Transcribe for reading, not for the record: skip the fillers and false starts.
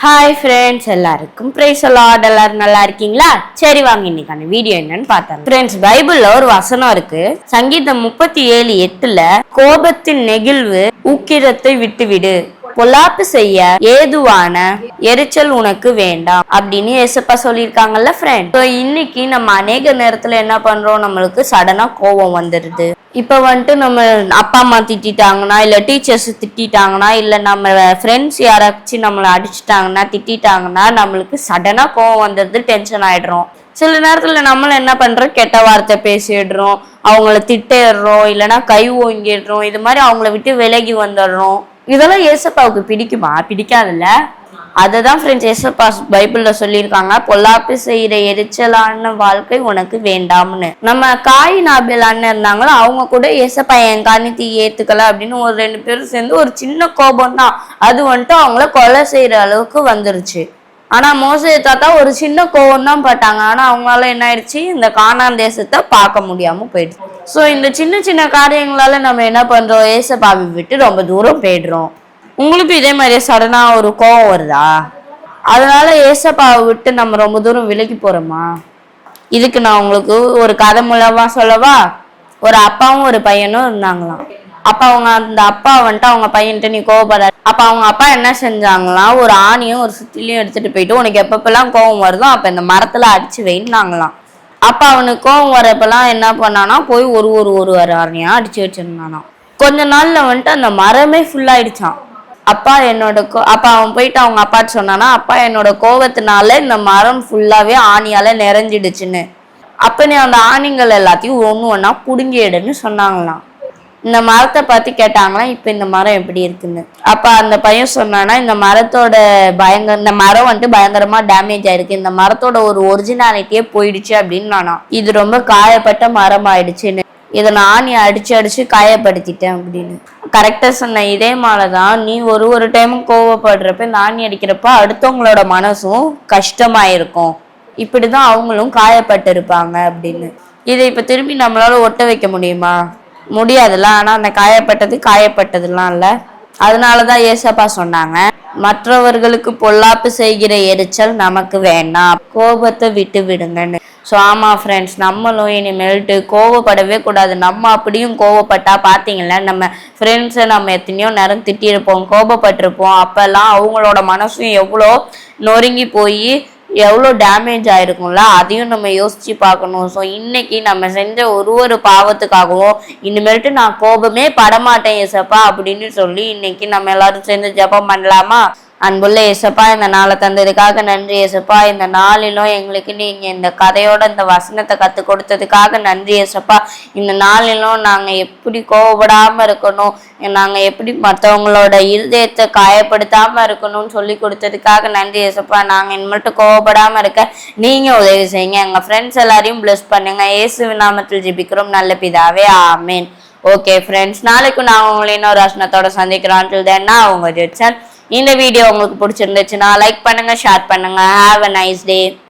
Hi friends, எல்லாருக்கும் price Lord. எல்லாரும் நல்லா இருக்கீங்களா? சரி வாங்க இன்னைக்கான வீடியோ என்னன்னு பார்த்தோம். ஃப்ரெண்ட்ஸ், பைபிள்ல ஒரு வசனம் இருக்கு. சங்கீதம் 37:8 கோபத்தின் நெகிழ்வு உக்கிரத்தை விட்டுவிடு, பொல்லாப்பு செய்ய ஏதுவான எரிச்சல் உனக்கு வேண்டாம் அப்படின்னு ஏசப்பா சொல்லியிருக்காங்கல்ல ஃப்ரெண்ட். இன்னைக்கு நம்ம அநேக நேரத்துல என்ன பண்றோம், நம்மளுக்கு சடனா கோபம் வந்துடுது. இப்ப வந்துட்டு நம்ம அப்பா அம்மா திட்டாங்கன்னா, இல்ல டீச்சர்ஸ் திட்டாங்கன்னா, இல்ல நம்ம ஃப்ரெண்ட்ஸ் யாராச்சும் நம்மளை அடிச்சுட்டாங்கன்னா திட்டாங்கன்னா நம்மளுக்கு சடனா கோவம் வந்துடுது, டென்ஷன் ஆயிடுறோம். சில நேரத்துல நம்மள என்ன பண்றோம், கெட்ட வார்த்தை பேசிடுறோம், அவங்கள திட்டிடுறோம், இல்லைன்னா கை ஓங்கிடுறோம், இது மாதிரி அவங்கள விட்டு விலகி வந்துடுறோம். இதெல்லாம் ஏசப்பாவுக்கு பிடிக்குமா? பிடிக்காதுல்ல. அததான் ஃப்ரெண்ட்ஸ் ஏசப்பா பைபிள்ல சொல்லியிருக்காங்க, பொல்லாப்பு செய்யற எரிச்சலான வாழ்க்கை உனக்கு வேண்டாம்னு. நம்ம காயின் ஆபேல் அண்ணன் இருந்தாங்களோ, அவங்க கூட ஏசப்பா என் காணித்தி ஏத்துக்கல அப்படின்னு ஒரு 2 பேரும் சேர்ந்து ஒரு சின்ன கோபம் தான், அது வந்துட்டு அவங்கள கொலை செய்யற அளவுக்கு வந்துருச்சு. ஆனா மோசே தாத்தா ஒரு சின்ன கோவம் தான் பட்டாங்க. ஆனா அவங்களால என்ன ஆயிடுச்சு, இந்த கானான் தேசத்தை பார்க்க முடியாம போயிடுச்சு. ஸோ இந்த சின்ன சின்ன காரியங்களால நம்ம என்ன பண்றோம், ஏசப்பாவை விட்டு ரொம்ப தூரம் போயிடுறோம். உங்களுக்கு இதே மாதிரியே சடனா ஒரு கோவம் வருதா? அதனால ஏசப்பாவை விட்டு நம்ம ரொம்ப தூரம் விலகி போறோமா? இதுக்கு நான் உங்களுக்கு ஒரு கதை மூலமா சொல்லவா? ஒரு அப்பாவும் ஒரு பையனும் இருந்தாங்களாம். அப்ப அந்த அப்பா வந்துட்டு அவங்க பையன்ட்டு நீ கோவப்படாது. அப்ப அவங்க அப்பா என்ன செஞ்சாங்களாம், ஒரு ஆணியும் ஒரு சுத்திலையும் எடுத்துட்டு போயிட்டு, உனக்கு எப்பப்பெல்லாம் கோவம் வருதோ அப்ப இந்த மரத்துல அடிச்சு வைன்னாங்களாம். அப்ப அவனுக்கு கோவம் வரப்பெல்லாம் என்ன பண்ணானா, போய் ஒரு ஆணியா அடிச்சு வச்சிருந்தானா. கொஞ்ச நாள்ல வந்துட்டு அந்த மரமே ஃபுல்லாயிடுச்சான். அப்பா அப்ப அவன் போயிட்டு அவங்க அப்பாட்டு சொன்னானா, அப்பா என்னோட கோவத்தினால இந்த மரம் ஃபுல்லாவே ஆணியால நிறைஞ்சிடுச்சுன்னு. அப்ப நீ அந்த ஆணிகள் எல்லாத்தையும் ஒண்ணா புடுங்கிடுன்னு சொன்னாங்களாம். இந்த மரத்தை பத்தி கேட்டாங்களாம், இப்ப இந்த மரம் எப்படி இருக்குன்னு. அப்ப அந்த பையன் சொன்னானா, இந்த மரம் வந்துட்டு பயங்கரமா டேமேஜ் ஆயிருக்கு, இந்த மரத்தோட ஒரு ஒரிஜினாலிட்டியே போயிடுச்சு அப்படின்னு நானா. இது ரொம்ப காயப்பட்ட மரம் ஆயிடுச்சுன்னு, இதை நான் அடிச்சு காயப்படுத்திட்டேன் அப்படின்னு. கரெக்டா சொன்ன. இதே மாதிரிதான் நீ ஒரு டைமும் கோவப்படுறப்ப, இந்த ஆணி அடிக்கிறப்ப அடுத்தவங்களோட மனசும் கஷ்டமாயிருக்கும், இப்படிதான் அவங்களும் காயப்பட்டு இருப்பாங்க அப்படின்னு. இதை இப்ப திரும்பி நம்மளால ஒட்ட வைக்க முடியுமா? முடியாதுல்ல. ஆனா அந்த காயப்பட்டதுலாம் இல்ல. அதனாலதான் ஏசப்பா சொன்னாங்க, மற்றவர்களுக்கு பொல்லாப்பு செய்கிற எரிச்சல் நமக்கு வேண்டாம், கோபத்தை விட்டு விடுங்கன்னு. ஸோ ஆமா ஃப்ரெண்ட்ஸ், நம்மளும் இனிமேல்ட்டு கோவப்படவே கூடாது. நம்ம அப்படியும் கோவப்பட்டா பார்த்தீங்களா, நம்ம ஃப்ரெண்ட்ஸை நம்ம எத்தனையோ நேரம் திட்டிருப்போம், கோபப்பட்டிருப்போம். அப்பெல்லாம் அவங்களோட மனசும் எவ்வளோ நொறுங்கி போய் எவ்வளோ டேமேஜ் ஆயிருக்கும்ல, அதையும் நம்ம யோசிச்சு பார்க்கணும். ஸோ இன்னைக்கு நம்ம செஞ்ச ஒரு பாவத்துக்காகவும் இனிமேல்ட்டு நான் கோபமே படமாட்டேன் ஏசப்பா அப்படின்னு சொல்லி இன்னைக்கு நம்ம எல்லாரும் சேர்ந்து ஜெபம் பண்ணலாமா? அன்புள்ள ஏசப்பா, இந்த நாளை தந்ததுக்காக நன்றி ஏசப்பா. இந்த நாளிலும் எங்களுக்கு நீங்க இந்த கதையோட இந்த வசனத்தை கற்றுக் கொடுத்ததுக்காக நன்றி ஏசப்பா. இந்த நாளிலும் நாங்க எப்படி கோவப்படாம இருக்கணும், நாங்க எப்படி மற்றவங்களோட இருதயத்தை காயப்படுத்தாம இருக்கணும்னு சொல்லி கொடுத்ததுக்காக நன்றி ஏசப்பா. நாங்க இனிமேட்டு கோவப்படாம இருக்க நீங்க உதவி செய்யுங்க. எங்க ஃப்ரெண்ட்ஸ் எல்லாரையும் பிளஸ் பண்ணுங்க. இயேசு நாமத்தில் ஜெபிக்கிறோம் நல்ல பிதாவே, ஆமேன். ஓகே ஃப்ரெண்ட்ஸ், நாளைக்கும் நான் உங்களை இன்னொரு வசனத்தோட சந்திக்கிறோம். நான் உங்க ஜெட்சன். இந்த வீடியோ உங்களுக்கு பிடிச்சிருந்துச்சுன்னா லைக் பண்ணுங்க, ஷேர் பண்ணுங்க. Have a nice day.